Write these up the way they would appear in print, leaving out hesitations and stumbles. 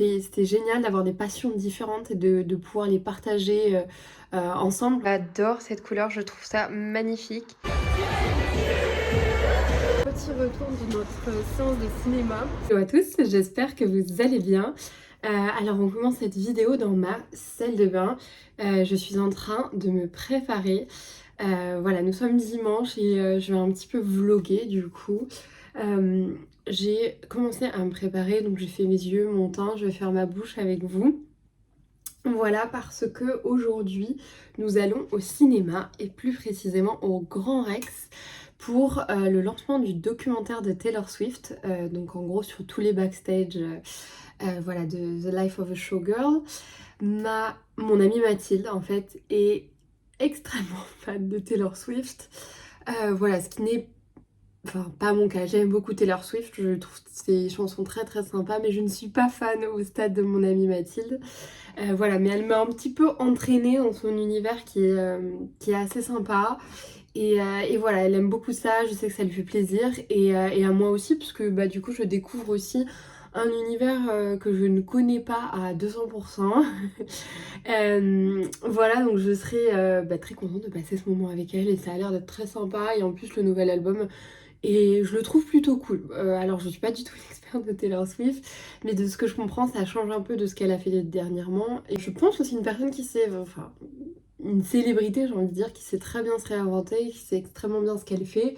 C'était génial d'avoir des passions différentes et de pouvoir les partager ensemble. J'adore cette couleur, je trouve ça magnifique. Petit retour de notre séance de cinéma. Hello à tous, j'espère que vous allez bien. Alors on commence cette vidéo dans ma salle de bain. Je suis en train de me préparer. Voilà, nous sommes dimanche et je vais un petit peu vlogger du coup. J'ai commencé à me préparer, donc j'ai fait mes yeux, mon teint, je vais faire ma bouche avec vous. Voilà, parce que aujourd'hui nous allons au cinéma et plus précisément au Grand Rex pour le lancement du documentaire de Taylor Swift, donc en gros sur tous les backstage voilà, de The Life of a Showgirl. Mon amie Mathilde en fait est extrêmement fan de Taylor Swift. Voilà, ce qui n'est pas mon cas. J'aime beaucoup Taylor Swift, je trouve ses chansons très très sympas, mais je ne suis pas fan au stade de mon amie Mathilde. Voilà, mais elle m'a un petit peu entraînée dans son univers qui est assez sympa. Et voilà, elle aime beaucoup ça, je sais que ça lui fait plaisir. Et à moi aussi, parce que bah, du coup, je découvre aussi un univers que je ne connais pas à 200%. Voilà, donc je serai bah, très contente de passer ce moment avec elle. Et ça a l'air d'être très sympa. Et en plus, le nouvel album et je le trouve plutôt cool. Alors je suis pas du tout une experte de Taylor Swift, mais de ce que je comprends, ça change un peu de ce qu'elle a fait dernièrement. Et je pense que c'est une personne qui sait, enfin, une célébrité, j'ai envie de dire, qui sait très bien se réinventer, qui sait extrêmement bien ce qu'elle fait.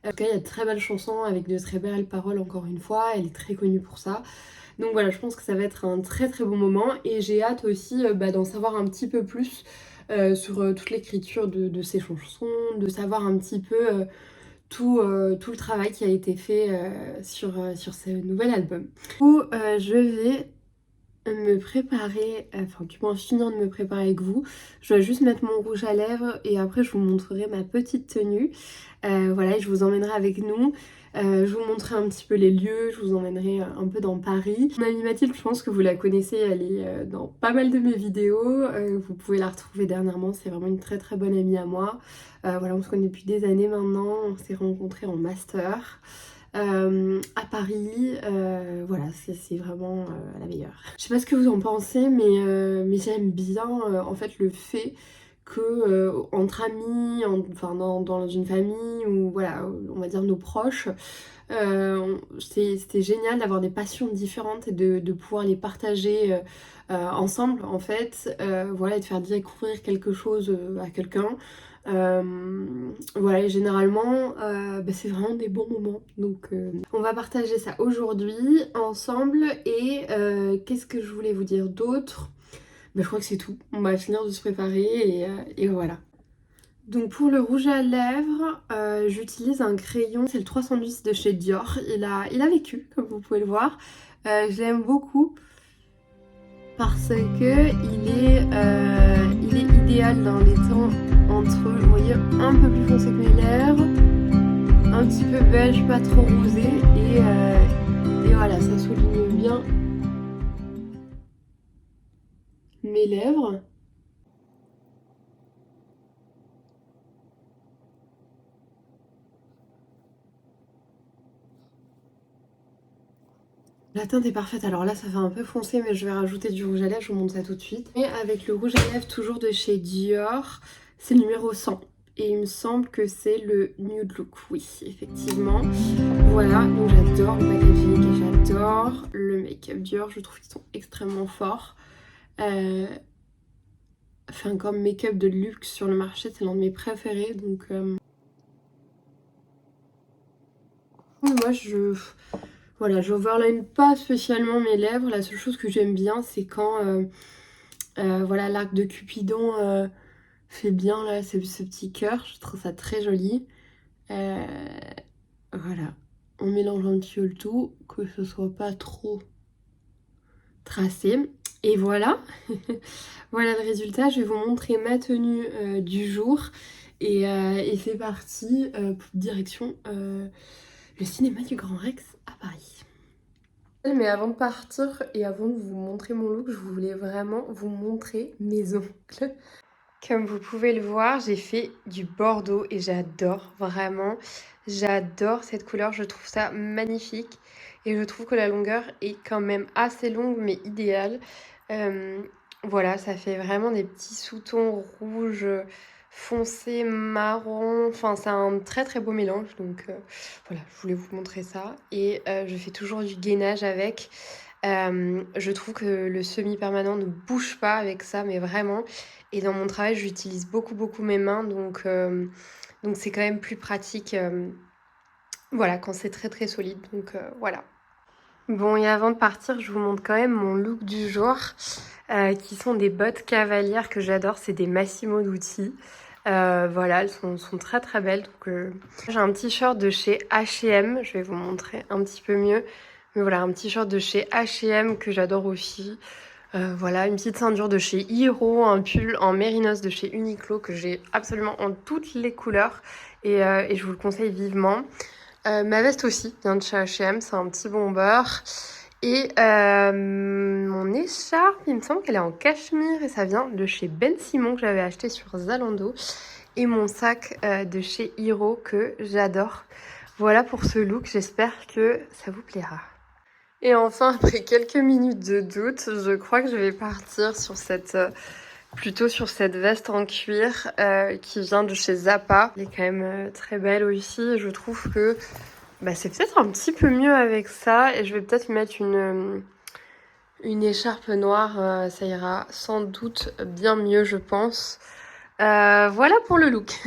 En tout cas, il y a de très belles chansons avec de très belles paroles, encore une fois. Elle est très connue pour ça. Donc voilà, je pense que ça va être un très très bon moment. Et j'ai hâte aussi bah, d'en savoir un petit peu plus sur toute l'écriture de ses chansons, de savoir un petit peu tout le travail qui a été fait sur ce nouvel album. Du coup, je vais me préparer, enfin du moins finir de me préparer avec vous. Je dois juste mettre mon rouge à lèvres et après je vous montrerai ma petite tenue. Voilà, et je vous emmènerai avec nous. Je vous montrerai un petit peu les lieux, je vous emmènerai un peu dans Paris. Mon amie Mathilde, je pense que vous la connaissez, elle est dans pas mal de mes vidéos. Vous pouvez la retrouver dernièrement, c'est vraiment une très très bonne amie à moi. Voilà, on se connaît depuis des années maintenant, on s'est rencontrés en master. À Paris, voilà, c'est vraiment la meilleure. Je sais pas ce que vous en pensez, mais j'aime bien en fait le fait que entre amis, enfin dans une famille ou voilà, on va dire nos proches, c'était génial d'avoir des passions différentes et de pouvoir les partager ensemble en fait, voilà, et de faire découvrir quelque chose à quelqu'un. Voilà, et généralement, bah, c'est vraiment des bons moments. Donc, on va partager ça aujourd'hui ensemble. Et qu'est-ce que je voulais vous dire d'autre? Bah, je crois que c'est tout. On va finir de se préparer et voilà. Donc pour le rouge à lèvres, j'utilise un crayon, c'est le 310 de chez Dior. Il a vécu, comme vous pouvez le voir. Je l'aime beaucoup parce que il est idéal dans les temps entre, vous voyez, un peu plus foncé que mes lèvres, un petit peu beige, pas trop rosé, et voilà, ça souligne bien mes lèvres. La teinte est parfaite, alors là ça fait un peu foncé mais je vais rajouter du rouge à lèvres, je vous montre ça tout de suite. Et avec le rouge à lèvres toujours de chez Dior, c'est le numéro 100. Et il me semble que c'est le Nude Look, oui, effectivement. Voilà, donc j'adore le packaging, j'adore le make-up Dior, je trouve qu'ils sont extrêmement forts. Enfin, comme make-up de luxe sur le marché, c'est l'un de mes préférés, donc... Moi, voilà, j'overline pas spécialement mes lèvres. La seule chose que j'aime bien, c'est quand voilà, l'arc de Cupidon fait bien là, ce petit cœur. Je trouve ça très joli. Euh, voilà, on mélange un petit peu le tout, que ce soit pas trop tracé. Et voilà, voilà le résultat. Je vais vous montrer ma tenue du jour. Et c'est parti, direction le cinéma du Grand Rex à Paris. Mais avant de partir et avant de vous montrer mon look, je voulais vraiment vous montrer mes ongles. Comme vous pouvez le voir, j'ai fait du bordeaux et j'adore, vraiment. J'adore cette couleur, je trouve ça magnifique. et je trouve que la longueur est quand même assez longue mais idéale. Voilà, ça fait vraiment des petits sous-tons rouges foncés, marron, enfin c'est un très très beau mélange donc voilà, je voulais vous montrer ça et je fais toujours du gainage avec. Je trouve que le semi-permanent ne bouge pas avec ça mais vraiment et dans mon travail, j'utilise beaucoup mes mains donc c'est quand même plus pratique, voilà, quand c'est très solide donc voilà. Bon et avant de partir, je vous montre quand même mon look du jour, qui sont des bottes cavalières que j'adore, c'est des Massimo Dutti. Voilà, elles sont très belles. Donc, j'ai un t-shirt de chez H&M, je vais vous montrer un petit peu mieux. Mais voilà, un t-shirt de chez H&M que j'adore aussi. Voilà, une petite ceinture de chez Hiro, un pull en mérinos de chez Uniqlo que j'ai absolument en toutes les couleurs et je vous le conseille vivement. Ma veste aussi vient de chez H&M, c'est un petit bomber. Et mon écharpe, il me semble qu'elle est en cachemire et ça vient de chez Ben Simon que j'avais acheté sur Zalando. Et mon sac de chez Hiro que j'adore. Voilà pour ce look, j'espère que ça vous plaira. Et enfin, après quelques minutes de doute, je crois que je vais partir sur plutôt sur cette veste en cuir qui vient de chez Zappa. Elle est quand même très belle aussi. Je trouve que c'est peut-être un petit peu mieux avec ça. Et je vais peut-être mettre une écharpe noire. Ça ira sans doute bien mieux, je pense. Voilà pour le look.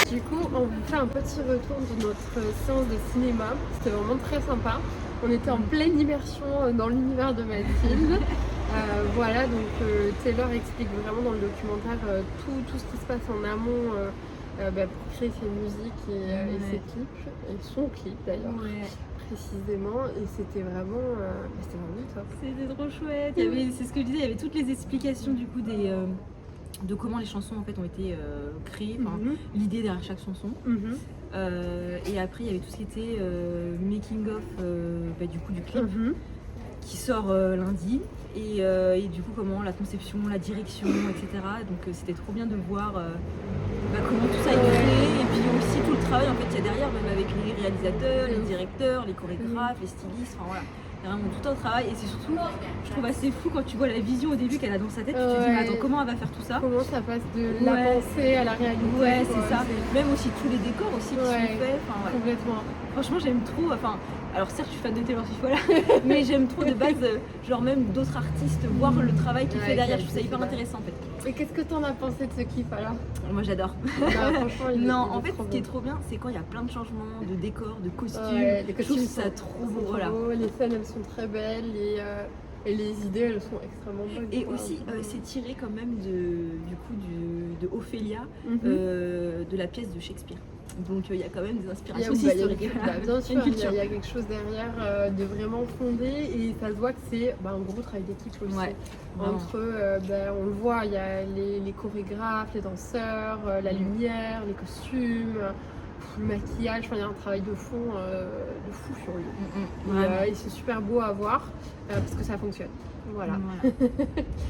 Du coup, on vous fait un petit retour de notre séance de cinéma. C'était vraiment très sympa. On était en pleine immersion dans l'univers de Mathilde. Voilà, donc Taylor explique vraiment dans le documentaire tout ce qui se passe en amont pour créer ses musiques et ses clips, et son clip d'ailleurs. Précisément, et c'était vraiment top. C'était trop chouette. C'est ce que je disais, il y avait toutes les explications du coup de comment les chansons en fait ont été créées, l'idée derrière chaque chanson. Et après il y avait tout ce qui était making of du coup du clip qui sort lundi et du coup comment la conception, la direction, etc. Donc c'était trop bien de voir comment tout ça est créé et puis aussi tout le travail en fait qu'il y a derrière, même avec les réalisateurs, les directeurs, les chorégraphes, les stylistes, enfin voilà. Il y a vraiment tout un travail et c'est surtout, je trouve assez fou quand tu vois la vision au début qu'elle a dans sa tête, tu te dis mais attends, comment elle va faire tout ça? Comment ça passe de la pensée à la réalité? Ouais, c'est ça. Même aussi tous les décors aussi qui sont faits. Complètement. Franchement, j'aime trop. Alors certes, je suis fan de Taylor Swift, voilà, mais j'aime trop de base, genre même d'autres artistes, voir le travail qu'il fait derrière. Je trouve ça hyper intéressant en fait. Et qu'est-ce que t'en as pensé de ce kiff alors? Moi, j'adore. Franchement, en fait, ce qui est trop bien, c'est quand il y a plein de changements, de décors, de costumes. Les costumes, je trouve ça trop beau. Voilà. Les scènes, elles sont très belles et les idées, elles sont extrêmement bonnes. Et aussi, c'est tiré quand même de Ophélia, de la pièce de Shakespeare. Donc il y a quand même des inspirations historiques. Bien sûr, il y a quelque chose derrière de vraiment fondé et ça se voit que c'est un gros travail d'équipe aussi. Entre, on le voit, il y a les chorégraphes, les danseurs, la lumière, les costumes, le maquillage, il y a un travail de fond de fou furieux. Et c'est super beau à voir parce que ça fonctionne. Voilà. Voilà.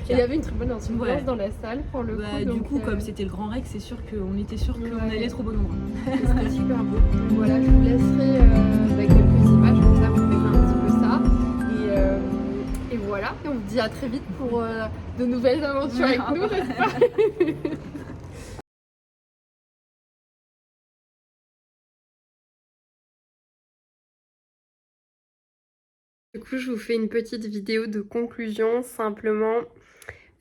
Et il y avait une très bonne ambiance Ouais. dans la salle pour le coup. Du donc, coup, comme c'était le grand Rex, c'est sûr qu'on était sûr qu'on Ouais. allait être au bon endroit. c'était super beau. Donc voilà, je vous laisserai quelques images comme ça, vous verrez un petit peu ça. Et voilà, et on vous dit à très vite pour de nouvelles aventures avec nous, j'espère. Du coup, je vous fais une petite vidéo de conclusion, simplement,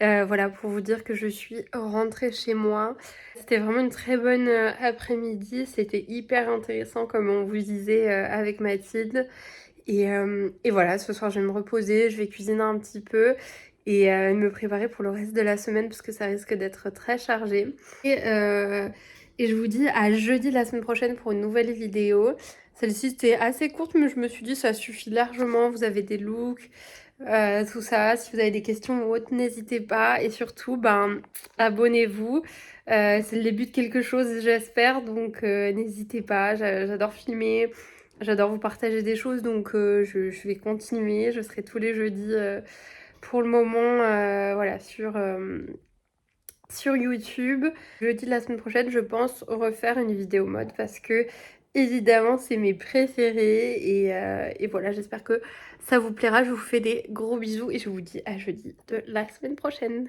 voilà, pour vous dire que je suis rentrée chez moi. C'était vraiment une très bonne après-midi, c'était hyper intéressant comme on vous disait avec Mathilde. Et voilà, ce soir je vais me reposer, je vais cuisiner un petit peu et me préparer pour le reste de la semaine parce que ça risque d'être très chargé. Et je vous dis à jeudi la semaine prochaine pour une nouvelle vidéo. Celle-ci c'était assez courte mais je me suis dit ça suffit largement, vous avez des looks, tout ça. Si vous avez des questions ou autres, n'hésitez pas et surtout, abonnez-vous. C'est le début de quelque chose j'espère, donc n'hésitez pas, j'adore filmer. J'adore vous partager des choses, donc je vais continuer. Je serai tous les jeudis pour le moment voilà, sur YouTube. Jeudi de la semaine prochaine, je pense refaire une vidéo mode parce que évidemment c'est mes préférés et voilà, j'espère que ça vous plaira. Je vous fais des gros bisous et je vous dis à jeudi de la semaine prochaine.